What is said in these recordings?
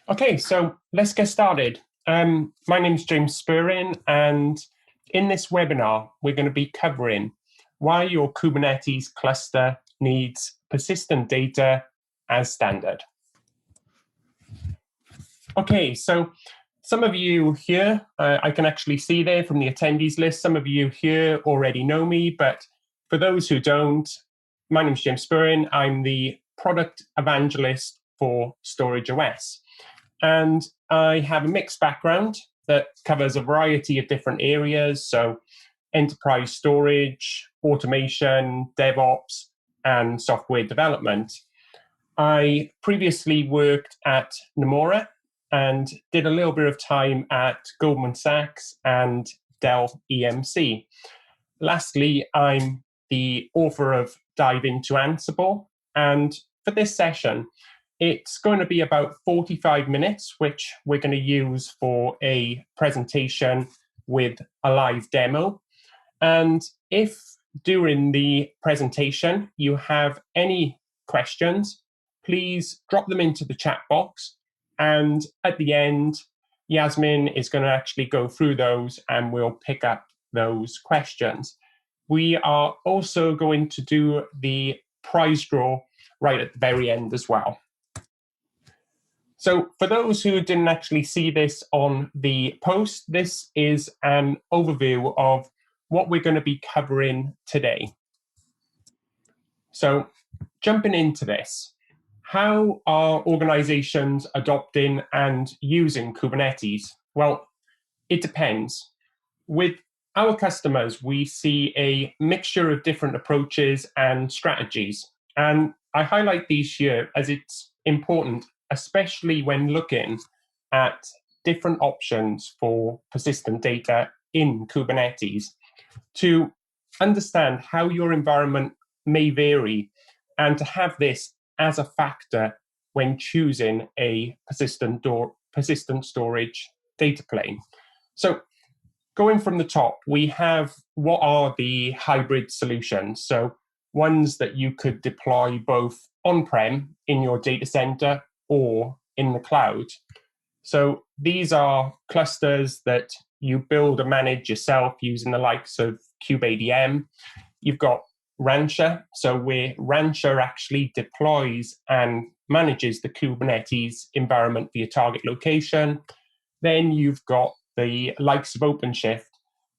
Okay, so let's get started. My name is James Spurrin, and in this webinar, we're going to be covering why your Kubernetes cluster needs persistent data as standard. Okay, so some of you here, I can actually see there from the attendees list, some of you here already know me, but for those who don't, my name is James Spurrin. I'm the product evangelist for StorageOS. And I have a mixed background that covers a variety of different areas. So enterprise storage, automation, DevOps, and software development. I previously worked at Nomura and did a little bit of time at Goldman Sachs and Dell EMC. Lastly, I'm the author of Dive into Ansible. And for this session, it's going to be about 45 minutes, which we're going to use for a presentation with a live demo. And if during the presentation you have any questions, please drop them into the chat box. And at the end, Yasmin is going to actually go through those and we'll pick up those questions. We are also going to do the prize draw right at the very end as well. So for those who didn't actually see this on the post, this is an overview of what we're going to be covering today. So jumping into this, how are organizations adopting and using Kubernetes? Well, it depends. With our customers, we see a mixture of different approaches and strategies. And I highlight these here as it's important, especially when looking at different options for persistent data in Kubernetes, to understand how your environment may vary and to have this as a factor when choosing a persistent storage data plane. So going from the top, we have what are the hybrid solutions. So ones that you could deploy both on-prem in your data center or in the cloud. So these are clusters that you build and manage yourself using the likes of KubeADM. You've got Rancher, so where Rancher actually deploys and manages the Kubernetes environment for your target location. Then you've got the likes of OpenShift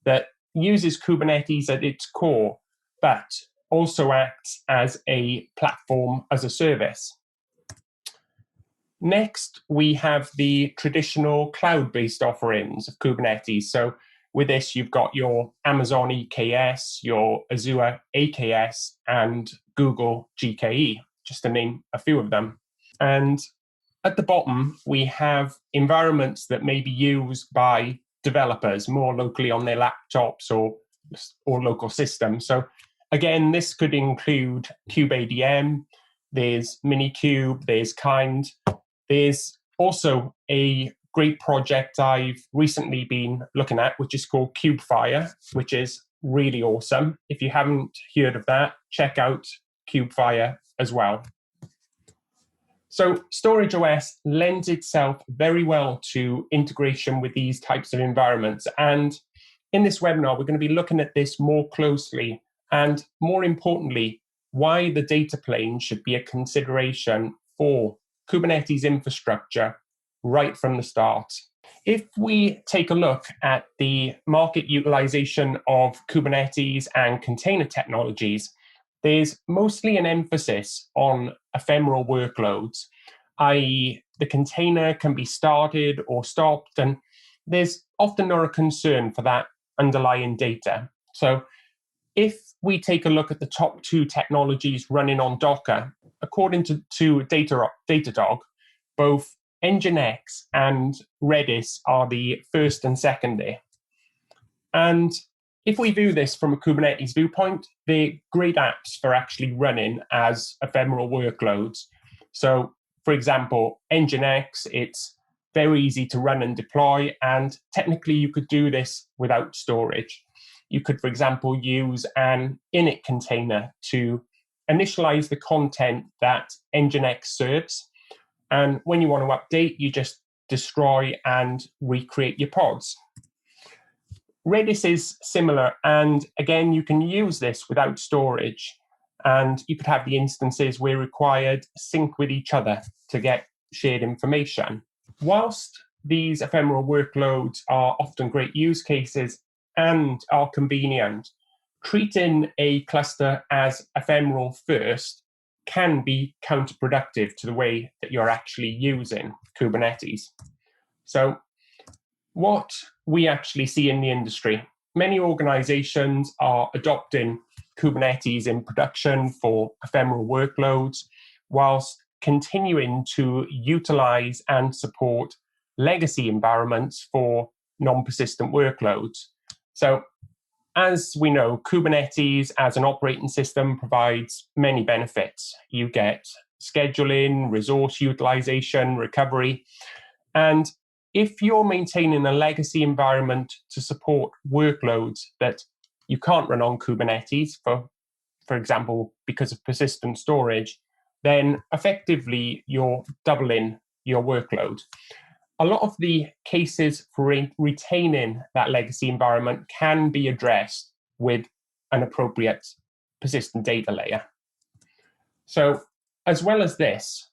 that uses Kubernetes at its core, but also acts as a platform as a service. Next, we have the traditional cloud-based offerings of Kubernetes. So with this, you've got your Amazon EKS, your Azure AKS, and Google GKE, just to name a few of them. And at the bottom, we have environments that may be used by developers more locally on their laptops or local systems. So again, this could include KubeADM, there's Minikube, there's Kind. There's also a great project I've recently been looking at, which is called KubeFire, which is really awesome. If you haven't heard of that, check out KubeFire as well. So StorageOS lends itself very well to integration with these types of environments. And in this webinar, we're going to be looking at this more closely and, more importantly, why the data plane should be a consideration for Kubernetes infrastructure right from the start. If we take a look at the market utilization of Kubernetes and container technologies, there's mostly an emphasis on ephemeral workloads, i.e. the container can be started or stopped, and there's often not a concern for that underlying data. So if we take a look at the top two technologies running on Docker, according to Datadog, both Nginx and Redis are the first and second there. And if we view this from a Kubernetes viewpoint, they're great apps for actually running as ephemeral workloads. So, for example, Nginx, it's very easy to run and deploy, and technically you could do this without storage. You could, for example, use an init container to initialize the content that Nginx serves. And when you want to update, you just destroy and recreate your pods. Redis is similar, and again, you can use this without storage. And you could have the instances where required sync with each other to get shared information. Whilst these ephemeral workloads are often great use cases and are convenient, treating a cluster as ephemeral first can be counterproductive to the way that you're actually using Kubernetes. So what we actually see in the industry, many organizations are adopting Kubernetes in production for ephemeral workloads, whilst continuing to utilize and support legacy environments for non-persistent workloads. So as we know, Kubernetes as an operating system provides many benefits. You get scheduling, resource utilization, recovery. And if you're maintaining a legacy environment to support workloads that you can't run on Kubernetes, for example, because of persistent storage, then effectively you're doubling your workload. A lot of the cases for retaining that legacy environment can be addressed with an appropriate persistent data layer. So as well as this,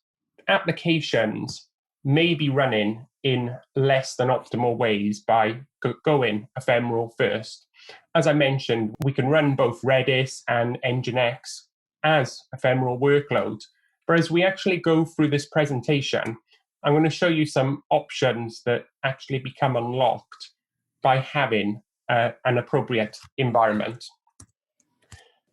applications may be running in less than optimal ways by going ephemeral first. As I mentioned, we can run both Redis and Nginx as ephemeral workloads. But as we actually go through this presentation, I'm going to show you some options that actually become unlocked by having an appropriate environment.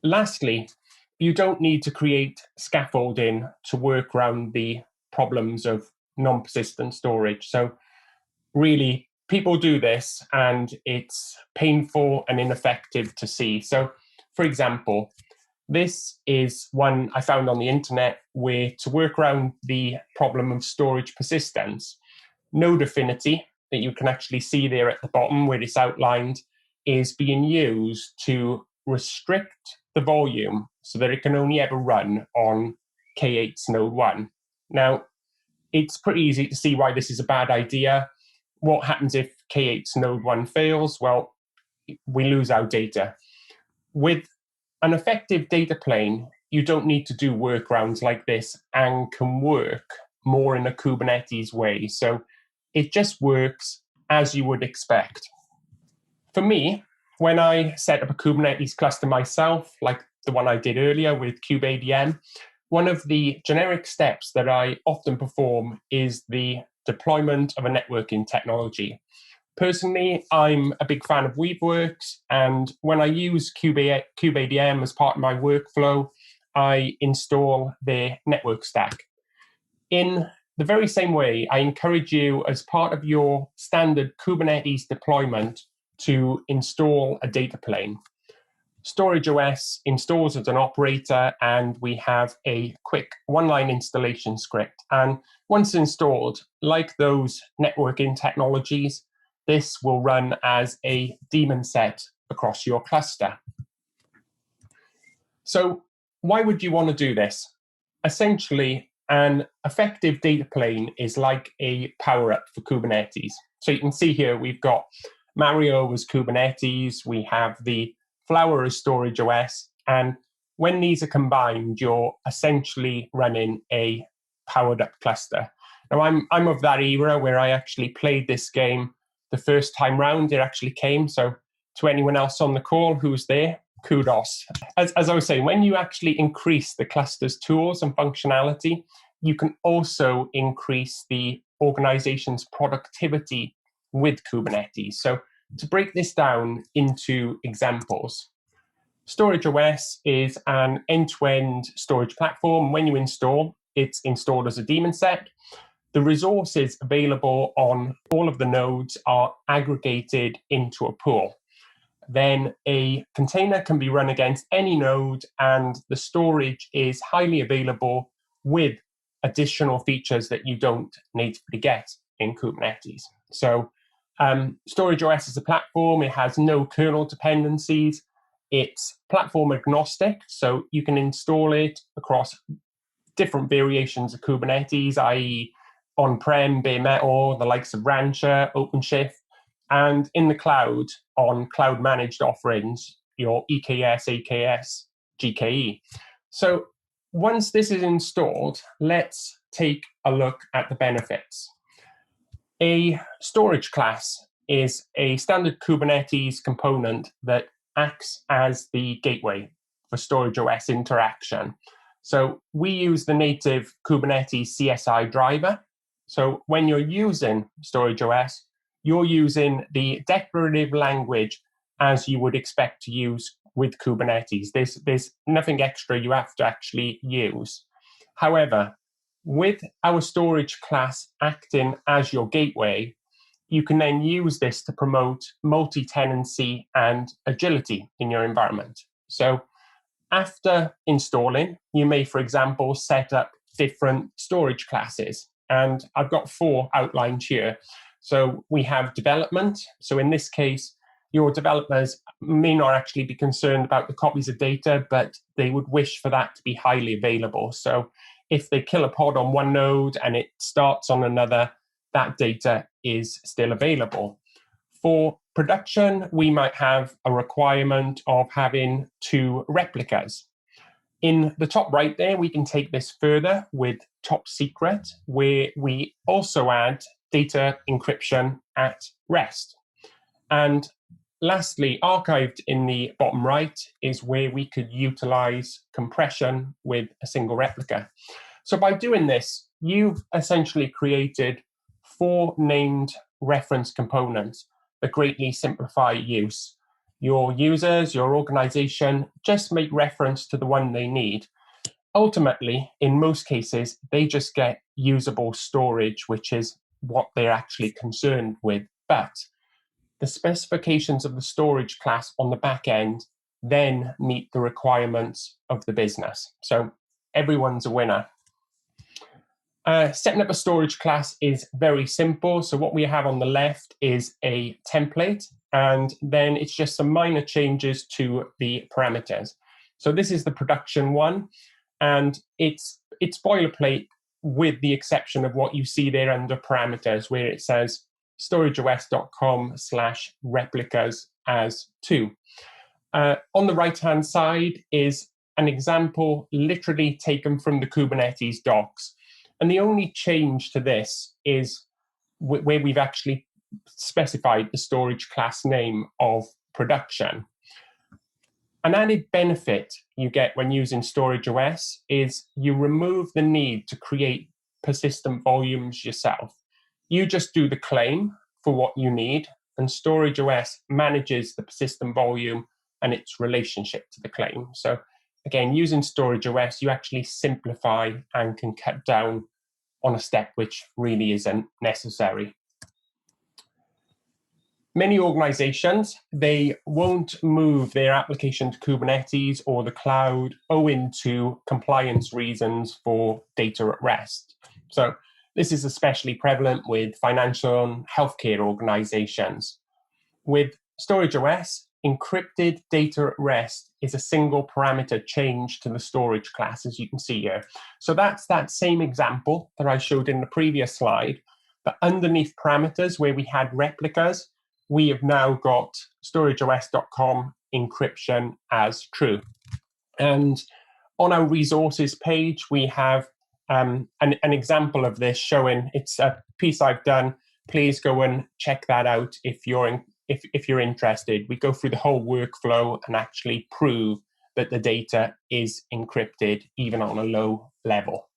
Lastly, you don't need to create scaffolding to work around the problems of non-persistent storage. So really, people do this and it's painful and ineffective to see. So for example, this is one I found on the internet where to work around the problem of storage persistence, node affinity that you can actually see there at the bottom where it's outlined is being used to restrict the volume so that it can only ever run on K8's node 1. Now, it's pretty easy to see why this is a bad idea. What happens if K8's node 1 fails? Well, we lose our data. With an effective data plane, you don't need to do workarounds like this and can work more in a Kubernetes way. So it just works as you would expect. For me, when I set up a Kubernetes cluster myself, like the one I did earlier with kubeadm, one of the generic steps that I often perform is the deployment of a networking technology. Personally, I'm a big fan of Weaveworks, and when I use kubeadm as part of my workflow, I install their network stack. In the very same way, I encourage you as part of your standard Kubernetes deployment to install a data plane. StorageOS installs as an operator, and we have a quick one-line installation script. And once installed, like those networking technologies, this will run as a daemon set across your cluster. So why would you want to do this? Essentially, an effective data plane is like a power-up for Kubernetes. So you can see here we've got Mario as Kubernetes, we have the Flower as StorageOS, and when these are combined, you're essentially running a powered-up cluster. Now, I'm of that era where I actually played this game the first time round it actually came. So to anyone else on the call who's there, kudos. As I was saying, when you actually increase the cluster's tools and functionality, you can also increase the organization's productivity with Kubernetes. So to break this down into examples, StorageOS is an end-to-end storage platform. When you install, it's installed as a daemon set. The resources available on all of the nodes are aggregated into a pool. Then a container can be run against any node, and the storage is highly available with additional features that you don't natively get in Kubernetes. So StorageOS is a platform. It has no kernel dependencies. It's platform agnostic, so you can install it across different variations of Kubernetes, i.e. on-prem, bare metal, the likes of Rancher, OpenShift, and in the cloud on cloud-managed offerings, your EKS, AKS, GKE. So once this is installed, let's take a look at the benefits. A storage class is a standard Kubernetes component that acts as the gateway for StorageOS interaction. So we use the native Kubernetes CSI driver. So when you're using StorageOS, you're using the declarative language as you would expect to use with Kubernetes. There's nothing extra you have to actually use. However, with our storage class acting as your gateway, you can then use this to promote multi-tenancy and agility in your environment. So after installing, you may, for example, set up different storage classes. And I've got 4 outlined here. So we have development. So in this case, your developers may not actually be concerned about the copies of data, but they would wish for that to be highly available. So if they kill a pod on one node and it starts on another, that data is still available. For production, we might have a requirement of having 2 replicas. In the top right there, we can take this further with top secret, where we also add data encryption at rest. And lastly, archived in the bottom right is where we could utilize compression with a single replica. So by doing this, you've essentially created 4 named reference components that greatly simplify use. Your users, your organization, just make reference to the one they need. Ultimately, in most cases, they just get usable storage, which is what they're actually concerned with. But the specifications of the storage class on the back end then meet the requirements of the business. So everyone's a winner. Setting up a storage class is very simple. So what we have on the left is a template, and then it's just some minor changes to the parameters. So this is the production one, and it's boilerplate with the exception of what you see there under parameters, where it says storageos.com/replicas as 2. On the right-hand side is an example literally taken from the Kubernetes docs. And the only change to this is where we've actually specified the storage class name of production. An added benefit you get when using StorageOS is you remove the need to create persistent volumes yourself. You just do the claim for what you need, and StorageOS manages the persistent volume and its relationship to the claim. So again, using StorageOS, you actually simplify and can cut down on a step which really isn't necessary. Many organizations, they won't move their application to Kubernetes or the cloud owing to compliance reasons for data at rest. So this is especially prevalent with financial and healthcare organizations. With StorageOS, encrypted data at rest is a single parameter change to the storage class, as you can see here. So that's that same example that I showed in the previous slide, but underneath parameters where we had replicas, we have now got storageos.com encryption as true. And on our resources page, we have an example of this showing, it's a piece I've done. Please go and check that out if you're interested. We go through the whole workflow and actually prove that the data is encrypted even on a low level.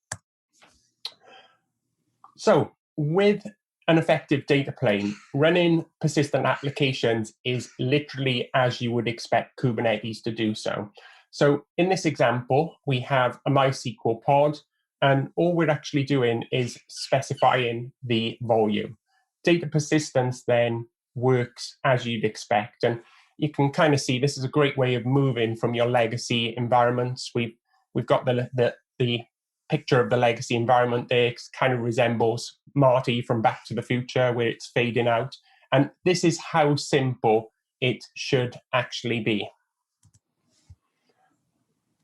So with an effective data plane, running persistent applications is literally as you would expect Kubernetes to do so. So in this example, we have a MySQL pod, and all we're actually doing is specifying the volume. Data persistence then works as you'd expect. And you can kind of see this is a great way of moving from your legacy environments. We've got the picture of the legacy environment there. It kind of resembles Marty from Back to the Future, where it's fading out. And this is how simple it should actually be.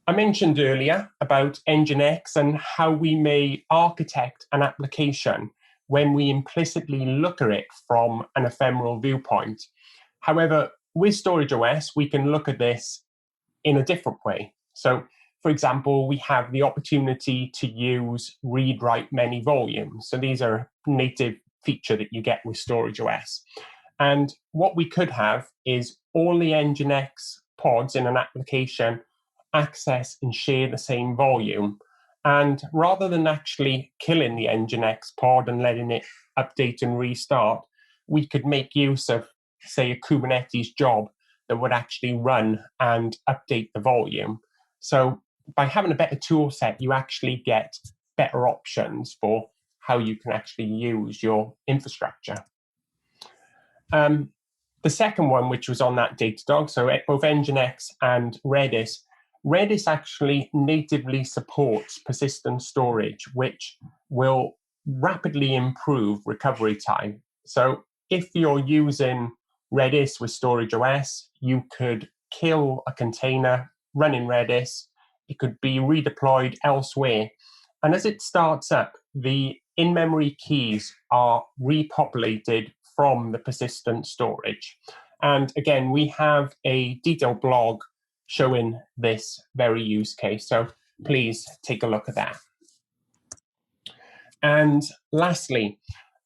I mentioned earlier about Nginx and how we may architect an application when we implicitly look at it from an ephemeral viewpoint. However, with StorageOS, we can look at this in a different way. So, for example, we have the opportunity to use read, write many volumes. So these are a native feature that you get with StorageOS. And what we could have is all the Nginx pods in an application access and share the same volume. And rather than actually killing the Nginx pod and letting it update and restart, we could make use of, say, a Kubernetes job that would actually run and update the volume. So by having a better tool set, you actually get better options for how you can actually use your infrastructure. The second one, which was on that Datadog, so both Nginx and Redis, Redis actually natively supports persistent storage, which will rapidly improve recovery time. So if you're using Redis with StorageOS, you could kill a container, run in Redis, it could be redeployed elsewhere. And as it starts up, the in-memory keys are repopulated from the persistent storage. And again, we have a detailed blog showing this very use case. So please take a look at that. And lastly,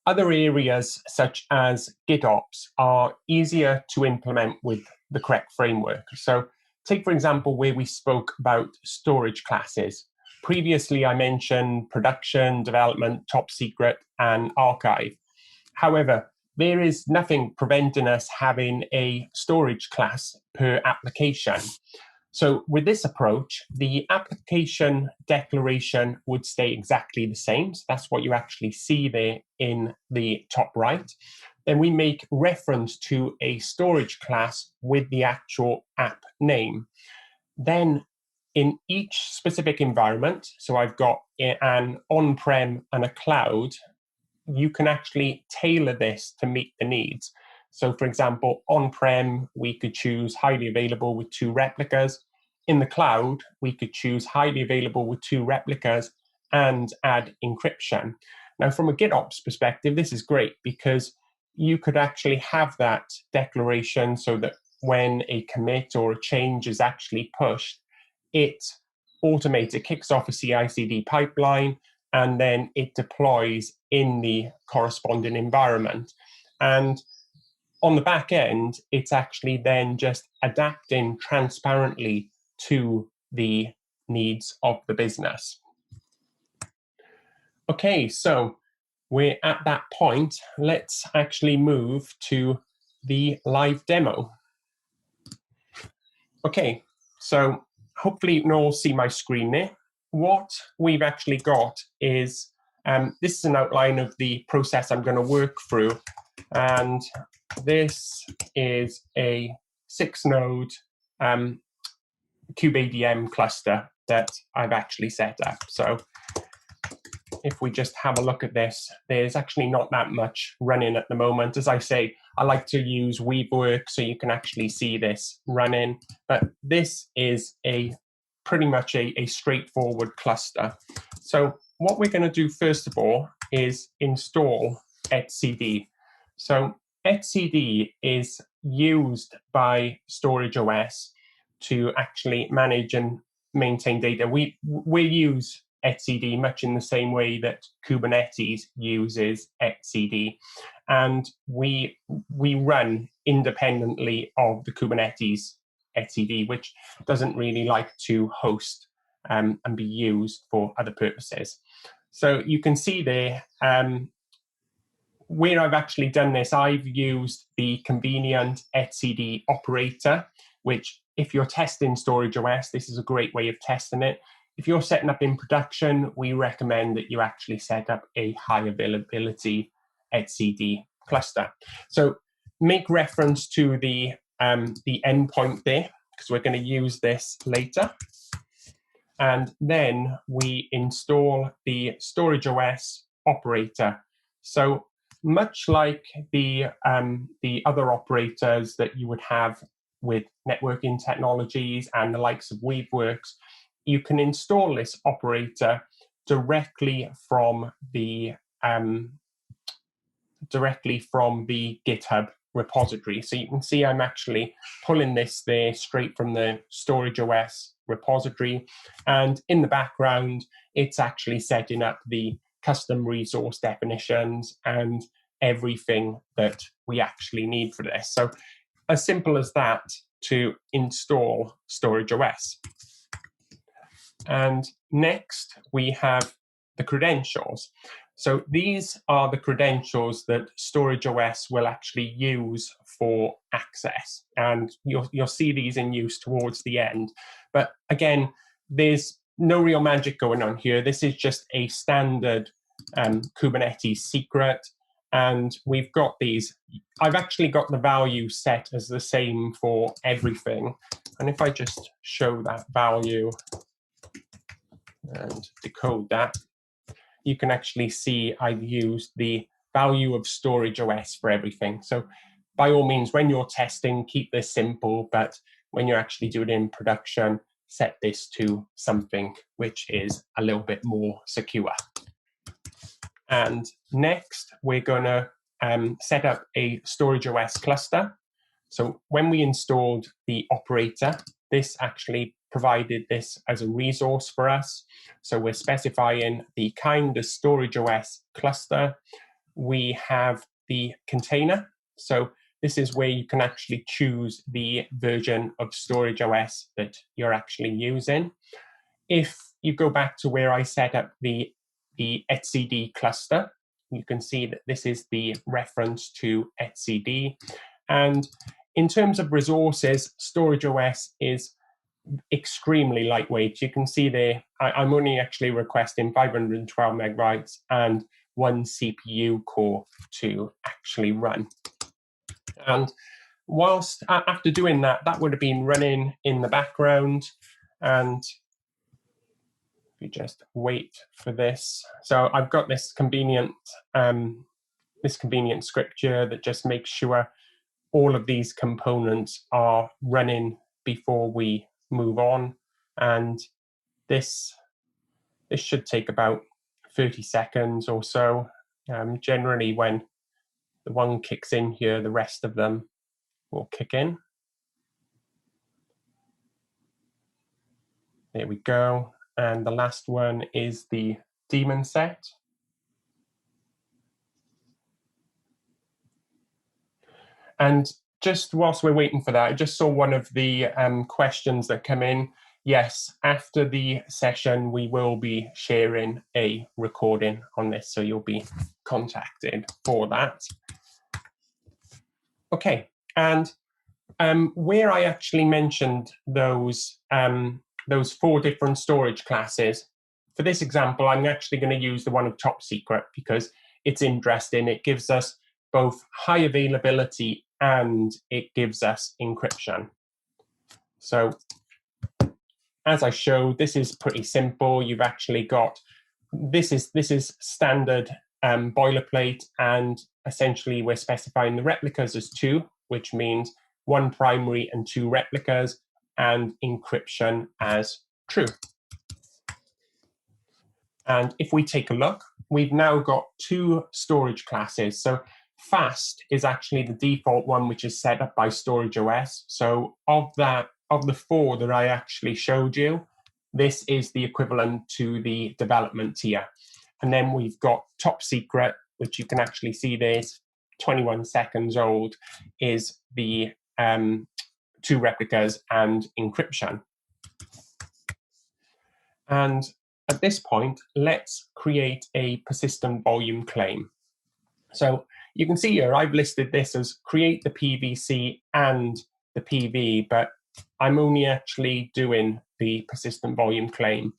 other areas such as GitOps are easier to implement with the correct framework. So take, for example, where we spoke about storage classes. Previously, I mentioned production, development, top secret, and archive. However, there is nothing preventing us having a storage class per application. So with this approach, the application declaration would stay exactly the same. So that's what you actually see there in the top right. Then we make reference to a storage class with the actual app name. Then in each specific environment, so I've got an on-prem and a cloud, you can actually tailor this to meet the needs. So for example, on-prem, we could choose highly available with 2 replicas. In the cloud, we could choose highly available with 2 replicas and add encryption. Now, from a GitOps perspective, this is great because you could actually have that declaration so that when a commit or a change is actually pushed, it automates, it kicks off a CI/CD pipeline, and then it deploys in the corresponding environment. And on the back end, it's actually then just adapting transparently to the needs of the business. Okay, so we're at that point. Let's actually move to the live demo. Okay, so hopefully you can all see my screen there. What we've actually got is, this is an outline of the process I'm going to work through. And this is a 6-node kubeadm cluster that I've actually set up. So if we just have a look at this, there's actually not that much running at the moment. As I say, I like to use Weaveworks so you can actually see this running. But this is pretty much a straightforward cluster. So what we're going to do first of all is install etcd. So etcd is used by StorageOS to actually manage and maintain data. We use etcd much in the same way that Kubernetes uses etcd, and we run independently of the Kubernetes etcd, which doesn't really like to host and be used for other purposes. So you can see there where I've actually done this, I've used the convenient etcd operator, which if you're testing StorageOS, this is a great way of testing it. If you're setting up in production, we recommend that you actually set up a high availability etcd cluster. So make reference to the endpoint there, because we're going to use this later. And then we install the StorageOS operator. So much like the other operators that you would have with networking technologies and the likes of Weaveworks, you can install this operator directly from the GitHub repository. So you can see I'm actually pulling this there straight from the StorageOS repository. And in the background, it's actually setting up the custom resource definitions and everything that we actually need for this. So as simple as that to install StorageOS. And next, we have the credentials. So these are the credentials that StorageOS will actually use for access. And you'll see these in use towards the end. But again, there's no real magic going on here. This is just a standard Kubernetes secret. And we've got these. I've actually got the value set as the same for everything. And if I just show that value and decode that, you can actually see I've used the value of StorageOS for everything. So by all means, when you're testing, keep this simple, but when you're actually doing it in production, set this to something which is a little bit more secure. And next, we're going to set up a StorageOS cluster. So when we installed the operator, this actually provided this as a resource for us. So we're specifying the kind of StorageOS cluster. We have the container. So this is where you can actually choose the version of StorageOS that you're actually using. If you go back to where I set up the etcd cluster, you can see that this is the reference to etcd. And in terms of resources, StorageOS is extremely lightweight. You can see there, I'm only actually requesting 512 megabytes and 1 CPU core to actually run. And whilst after doing that, that would have been running in the background. And we just wait for this. So I've got this convenient script here that just makes sure all of these components are running before we move on. And this should take about 30 seconds or so. Generally, when the one kicks in here, the rest of them will kick in. There we go. And the last one is the daemon set. And just whilst we're waiting for that, I just saw one of the questions that come in. Yes, after the session, we will be sharing a recording on this, so you'll be contacted for that. Okay, and where I actually mentioned those 4 different storage classes, for this example, I'm actually going to use the one of top secret because it's interesting. It gives us both high availability and it gives us encryption. So as I showed, this is pretty simple. You've actually got, this is standard boilerplate, and essentially we're specifying the replicas as 2, which means 1 primary and 2 replicas, and encryption as true. And if we take a look, we've now got 2 storage classes. So fast is actually the default one, which is set up by StorageOS. So of the 4 that I actually showed you, this is the equivalent to the development tier. And then we've got top secret, which you can actually see there's 21 seconds old, is the 2 replicas and encryption. And at this point, let's create a persistent volume claim. So you can see here, I've listed this as create the PVC and the PV, but I'm only actually doing the persistent volume claim.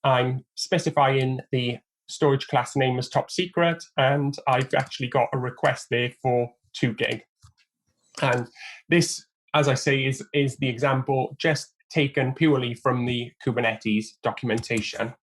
I'm specifying the storage class name as top secret, and I've actually got a request there for 2 gig. And this, as I say, is the example just taken purely from the Kubernetes documentation.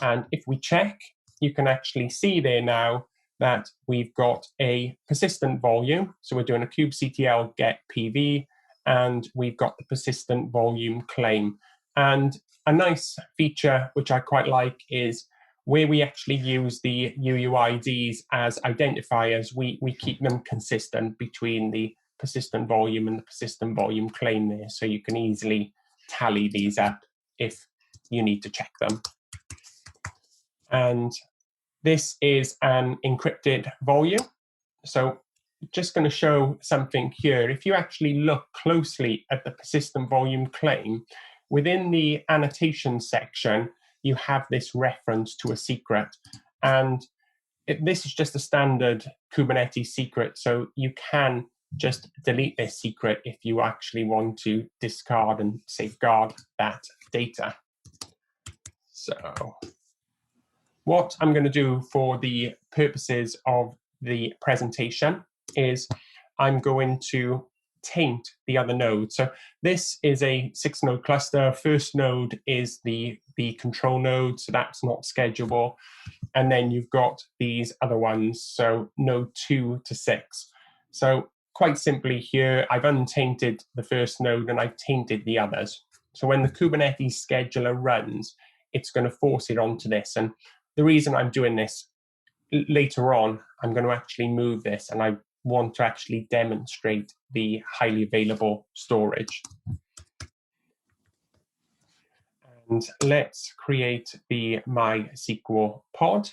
And if we check, you can actually see there now that we've got a persistent volume. So we're doing a kubectl get PV, and we've got the persistent volume claim. And a nice feature, which I quite like, is where we actually use the UUIDs as identifiers, we keep them consistent between the persistent volume and the persistent volume claim there. So you can easily tally these up if you need to check them. And this is an encrypted volume. So just going to show something here. If you actually look closely at the persistent volume claim, within the annotation section, you have this reference to a secret. And this is just a standard Kubernetes secret. So you can just delete this secret if you actually want to discard and safeguard that data. So what I'm going to do for the purposes of the presentation is I'm going to taint the other node. So this is a 6-node cluster. First node is the control node, so that's not schedulable. And then you've got these other ones, so node 2 to 6. So quite simply here, I've untainted the first node and I've tainted the others. So when the Kubernetes scheduler runs, it's going to force it onto this. And the reason I'm doing this, later on, I'm going to actually move this, and I want to actually demonstrate the highly available storage. And let's create the MySQL pod.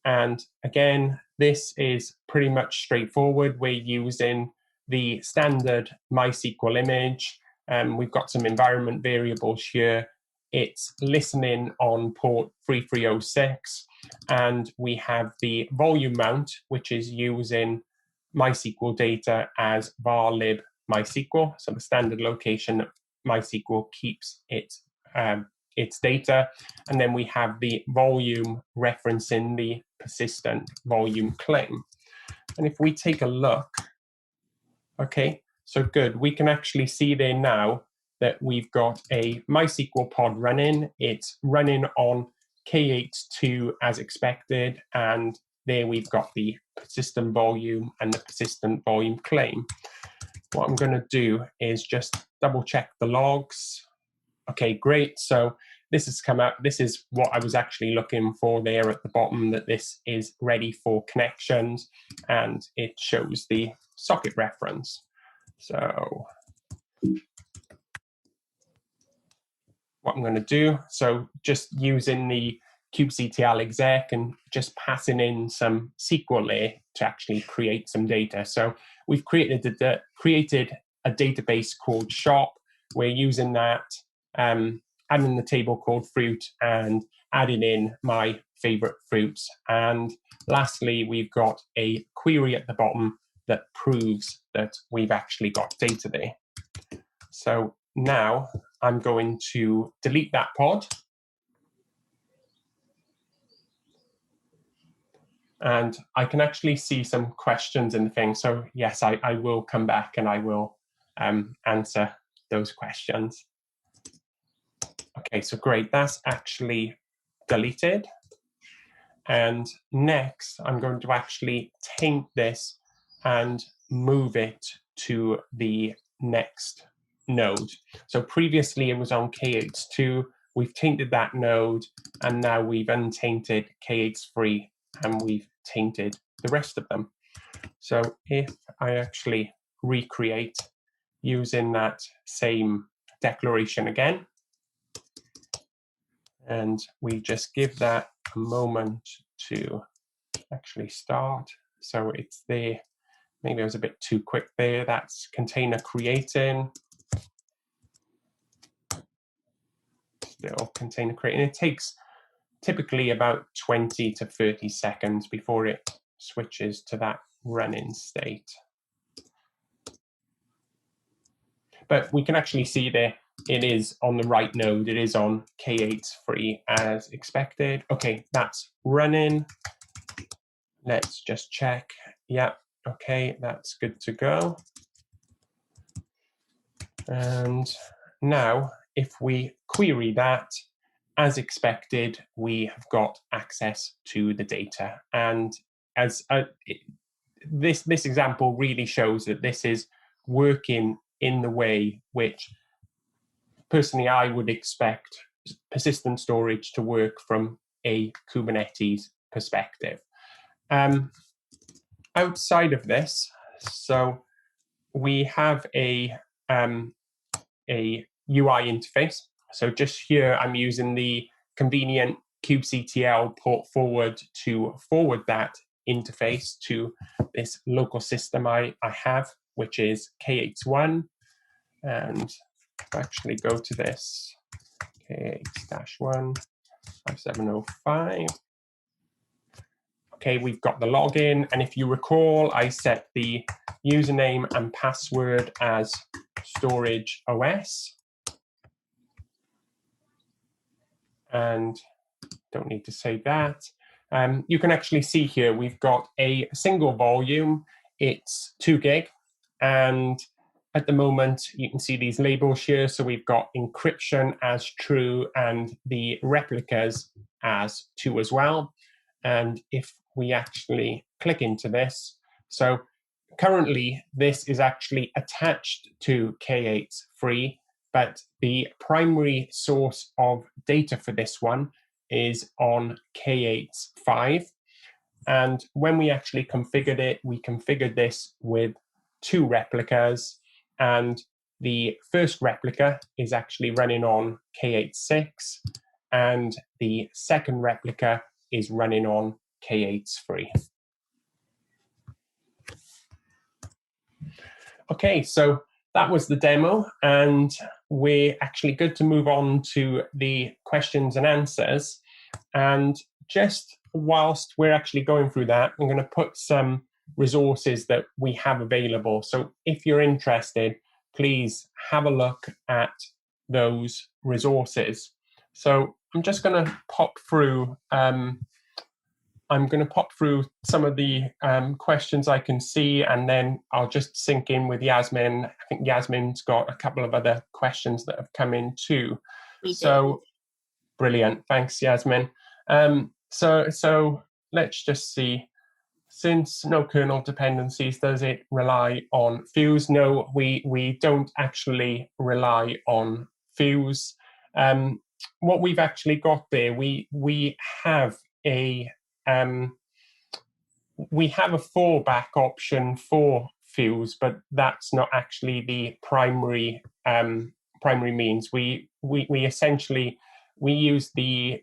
And again, this is pretty much straightforward. We're using the standard MySQL image. We've got some environment variables here. It's listening on port 3306. And we have the volume mount, which is using MySQL data as var_lib MySQL. So the standard location that MySQL keeps its data. And then we have the volume referencing the persistent volume claim. And if we take a look, okay, so good. We can actually see there now that we've got a MySQL pod running. It's running on K82 as expected. And there we've got the persistent volume and the persistent volume claim. What I'm going to do is just double check the logs. Okay, great. So this has come up. This is what I was actually looking for there at the bottom, that this is ready for connections, and it shows the socket reference. So what I'm going to do, so just using the kubectl exec and just passing in some SQL there to actually create some data. So we've created a database called shop. We're using that, adding the table called fruit and adding in my favorite fruits. And lastly, we've got a query at the bottom that proves that we've actually got data there. So now I'm going to delete that pod. And I can actually see some questions in the thing. So yes, I will come back and I will answer those questions. Okay, so great. That's actually deleted. And next, I'm going to actually taint this and move it to the next node. So previously it was on K82. We've tainted that node, and now we've untainted K83, and we've tainted the rest of them. So if I actually recreate using that same declaration again, and we just give that a moment to actually start. So it's there. Maybe I was a bit too quick there. That's container creating. Still container creating. It takes typically about 20 to 30 seconds before it switches to that running state. But we can actually see there it is on the right node. It is on K83 as expected. Okay, that's running. Let's just check. Yeah, okay, that's good to go. And now if we query that, as expected, we have got access to the data. And as this example really shows that this is working in the way which personally, I would expect persistent storage to work from a Kubernetes perspective. Outside of this, so we have a UI interface. So just here, I'm using the convenient kubectl port forward to forward that interface to this local system I have, which is K81. And actually go to this K8-1 5705. Okay, we've got the login, and if you recall, I set the username and password as StorageOS. And don't need to say that. You can actually see here, we've got a single volume. It's 2 gig. And at the moment, you can see these labels here. So we've got encryption as true and the replicas as 2 as well. And if we actually click into this, so currently this is actually attached to K8's free, but the primary source of data for this one is on K8's 5. And when we actually configured it, we configured this with 2 replicas. And the first replica is actually running on K8-6, and the second replica is running on K8's free. Okay, so that was the demo, and we're actually good to move on to the questions and answers. And just whilst we're actually going through that, I'm going to put some resources that we have available. So if you're interested, please have a look at those resources. So I'm just going to pop through some of the questions I can see, and then I'll just sync in with Yasmin. I think Yasmin's got a couple of other questions that have come in too. So brilliant. Thanks, Yasmin. So let's just see. Since no kernel dependencies, does it rely on Fuse? No, we don't actually rely on Fuse. What we've actually got there, we have a fallback option for Fuse, but that's not actually the primary means. We essentially use the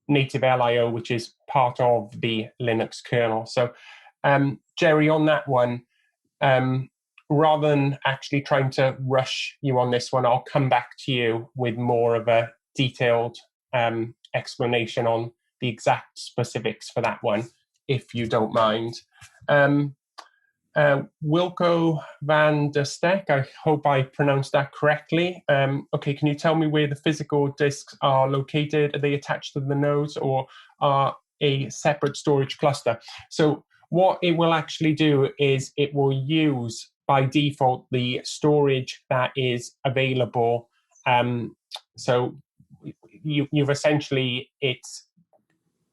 native LIO, which is part of the Linux kernel. So, Jerry, on that one, rather than actually trying to rush you on this one, I'll come back to you with more of a detailed explanation on the exact specifics for that one, if you don't mind. Wilco van der Stek, I hope I pronounced that correctly. Okay, can you tell me where the physical disks are located? Are they attached to the nodes or are a separate storage cluster? So what it will actually do is it will use, by default, the storage that is available. So you've essentially,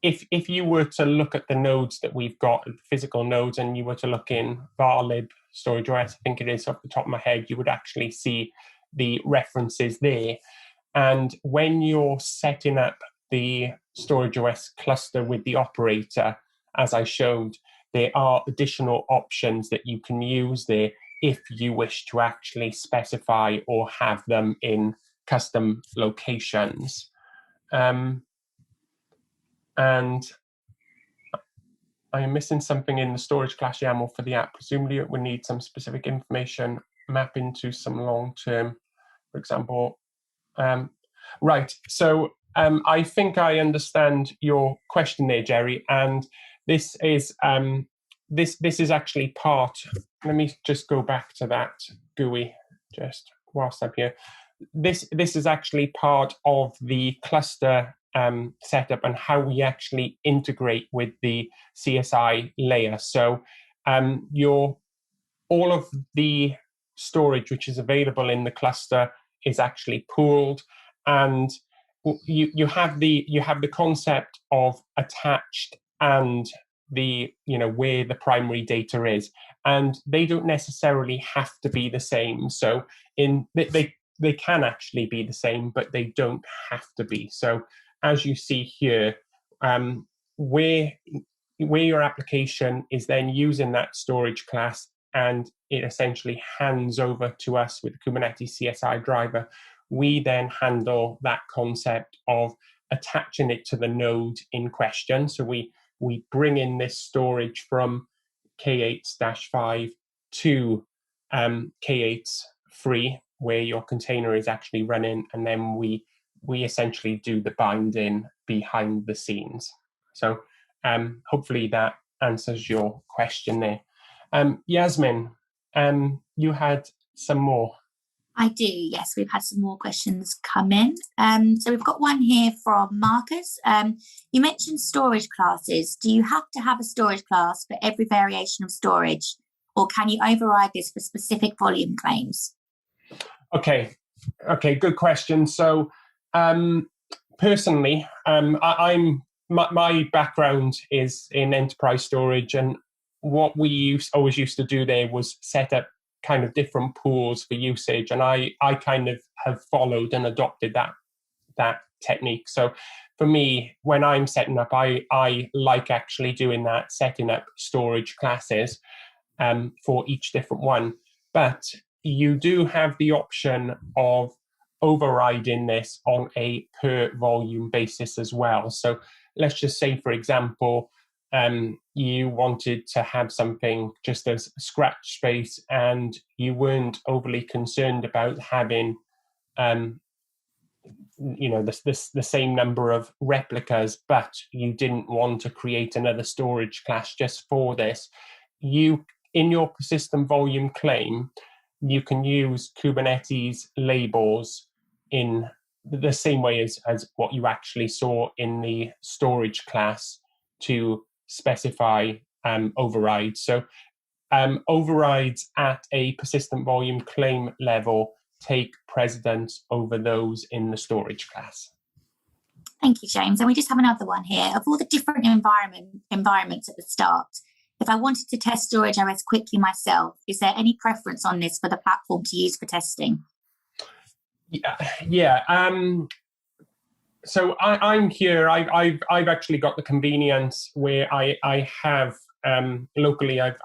if you were to look at the nodes that we've got, the physical nodes, and you were to look in varlib StorageOS, I think it is off the top of my head, you would actually see the references there. And when you're setting up the StorageOS cluster with the operator, as I showed, there are additional options that you can use there if you wish to actually specify or have them in custom locations. And I am missing something in the StorageClass YAML for the app. Presumably it would need some specific information mapping to some long-term, for example. Right, so I think I understand your question there, Jerry, and this is actually part, let me just go back to that GUI just whilst I'm here. This is actually part of the cluster setup and how we actually integrate with the CSI layer. So all of the storage which is available in the cluster is actually pooled, and you have the concept of attached and the where the primary data is, and they don't necessarily have to be the same. So they can actually be the same, but they don't have to be. So as you see here, where your application is then using that storage class and it essentially hands over to us with the Kubernetes CSI driver, we then handle that concept of attaching it to the node in question. So we bring in this storage from K8-5 to K8's free, where your container is actually running, and then we essentially do the binding behind the scenes. So hopefully that answers your question there. Yasmin, you had some more. I do, yes. We've had some more questions come in. So we've got one here from Marcus. You mentioned storage classes. Do you have to have a storage class for every variation of storage, or can you override this for specific volume claims? Okay, good question. So personally, my background is in enterprise storage, and what we always used to do there was set up kind of different pools for usage, and I kind of have followed and adopted that technique. So for me, when I'm setting up, I like actually doing that, setting up storage classes for each different one. But you do have the option of overriding this on a per volume basis as well. So let's just say, for example, you wanted to have something just as scratch space, and you weren't overly concerned about having, the same number of replicas, but you didn't want to create another storage class just for this. You, in your persistent volume claim, you can use Kubernetes labels in the same way as what you actually saw in the storage class to specify overrides. So overrides at a persistent volume claim level take precedence over those in the storage class. Thank you, James. And we just have another one here. Of all the different environments at the start, if I wanted to test StorageOS quickly myself, is there any preference on this for the platform to use for testing? Yeah. So I'm here. I've actually got the convenience where I have locally. I've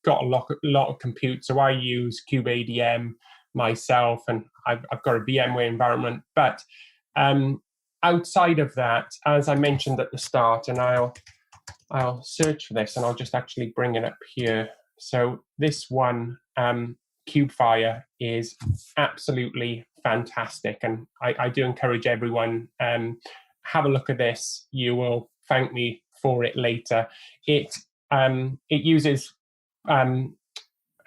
got a lot of compute, so I use kubeadm myself, and I've got a VMware environment. But outside of that, as I mentioned at the start, and I'll search for this, and I'll just actually bring it up here. So this one, KubeFire, is absolutely fantastic, and I do encourage everyone, have a look at this. You will thank me for it later. It uses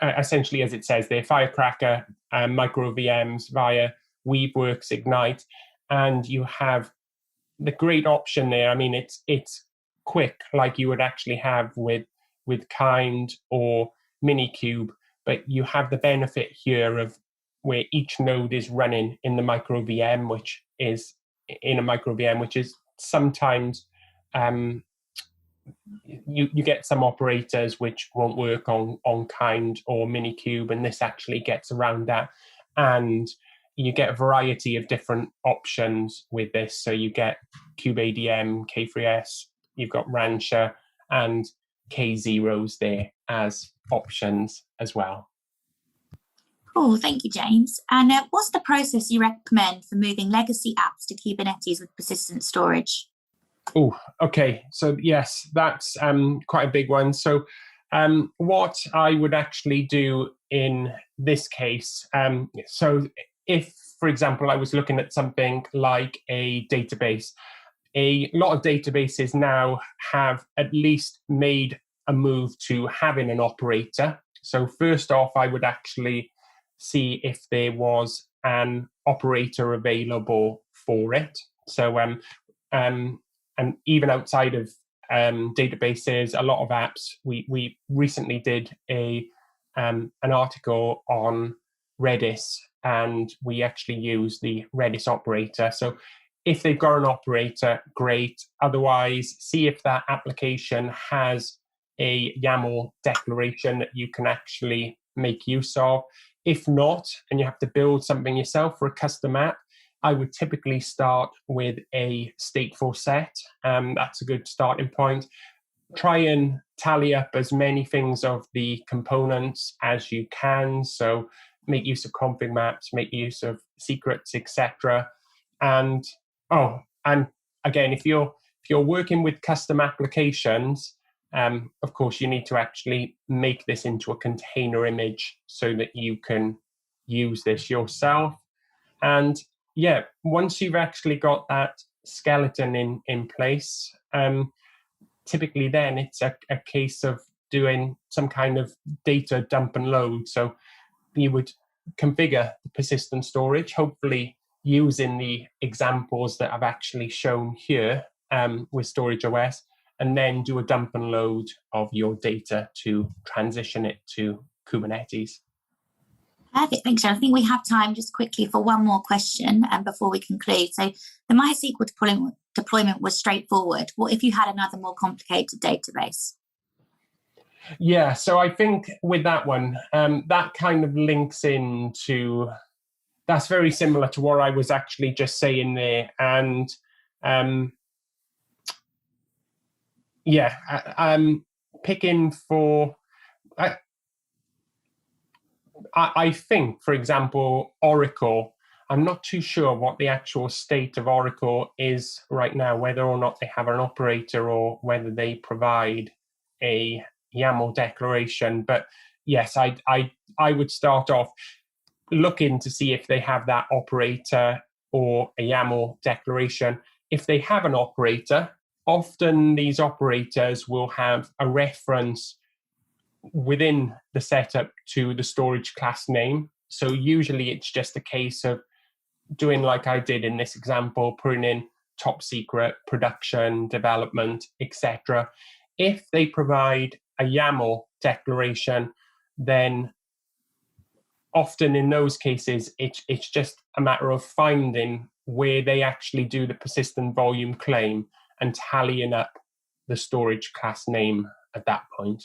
essentially, as it says there, Firecracker micro VMs via Weaveworks Ignite, and you have the great option there. I mean, it's quick, like you would actually have with Kind or Minikube, but you have the benefit here of where each node is running in the micro VM, which is sometimes you get some operators which won't work on Kind or Minikube, and this actually gets around that. And you get a variety of different options with this. So you get kubeadm, K3s, you've got Rancher, and K0s there as options as well. Cool, thank you, James. And what's the process you recommend for moving legacy apps to Kubernetes with persistent storage? Oh, okay. So yes, that's quite a big one. So what I would actually do in this case, so if, for example, I was looking at something like a database, a lot of databases now have at least made a move to having an operator. So first off, I would actually see if there was an operator available for it. So and even outside of databases, a lot of apps, we recently did an article on Redis, and we actually use the Redis operator. So if they've got an operator, great. Otherwise, see if that application has a YAML declaration that you can actually make use of. If not, and you have to build something yourself for a custom app, I would typically start with a stateful set. That's a good starting point. Try and tally up as many things of the components as you can. So make use of config maps, make use of secrets, etc. And again, if you're working with custom applications, of course, you need to actually make this into a container image so that you can use this yourself. And yeah, once you've actually got that skeleton in place, typically then it's a case of doing some kind of data dump and load. So you would configure the persistent storage, hopefully using the examples that I've actually shown here with StorageOS, and then do a dump and load of your data to transition it to Kubernetes. Perfect, thanks, John. I think we have time just quickly for one more question before we conclude. So the MySQL deployment was straightforward. What if you had another more complicated database? Yeah, so I think with that one, that kind of links into, that's very similar to what I was actually just saying there. And I'm picking for, I think, for example, Oracle, I'm not too sure what the actual state of Oracle is right now, whether or not they have an operator or whether they provide a YAML declaration. But yes, I would start off looking to see if they have that operator or a YAML declaration. If they have an operator, often these operators will have a reference within the setup to the storage class name. So usually it's just a case of doing like I did in this example, putting in top secret, production, development, etc. If they provide a YAML declaration, then often in those cases, it's just a matter of finding where they actually do the persistent volume claim and tallying up the storage class name at that point.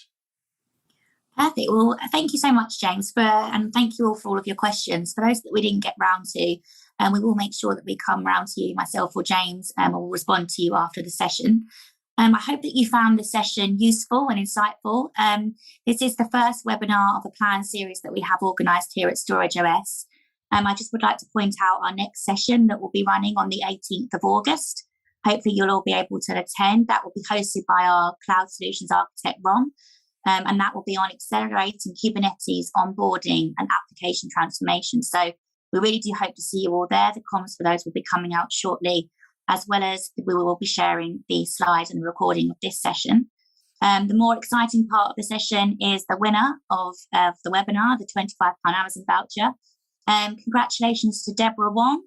Perfect. Well, thank you so much, James, and thank you all for all of your questions. For those that we didn't get round to, we will make sure that we come round to you, myself or James, and we'll respond to you after the session. I hope that you found the session useful and insightful. This is the first webinar of a planned series that we have organised here at StorageOS. I just would like to point out our next session that will be running on the 18th of August. Hopefully you'll all be able to attend. That will be hosted by our Cloud Solutions Architect, Ron. And that will be on accelerating Kubernetes onboarding and application transformation. So we really do hope to see you all there. The comms for those will be coming out shortly, as well as we will be sharing the slides and the recording of this session. The more exciting part of the session is the winner of the webinar, the £25 Amazon voucher. Congratulations to Deborah Wong.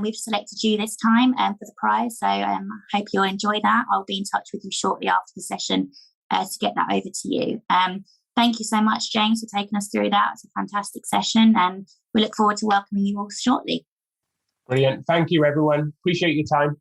We've selected you this time for the prize, so I hope you'll enjoy that. I'll be in touch with you shortly after the session to get that over to you. Thank you so much, James, for taking us through that. It's a fantastic session, and we look forward to welcoming you all shortly. Brilliant. Thank you, everyone. Appreciate your time.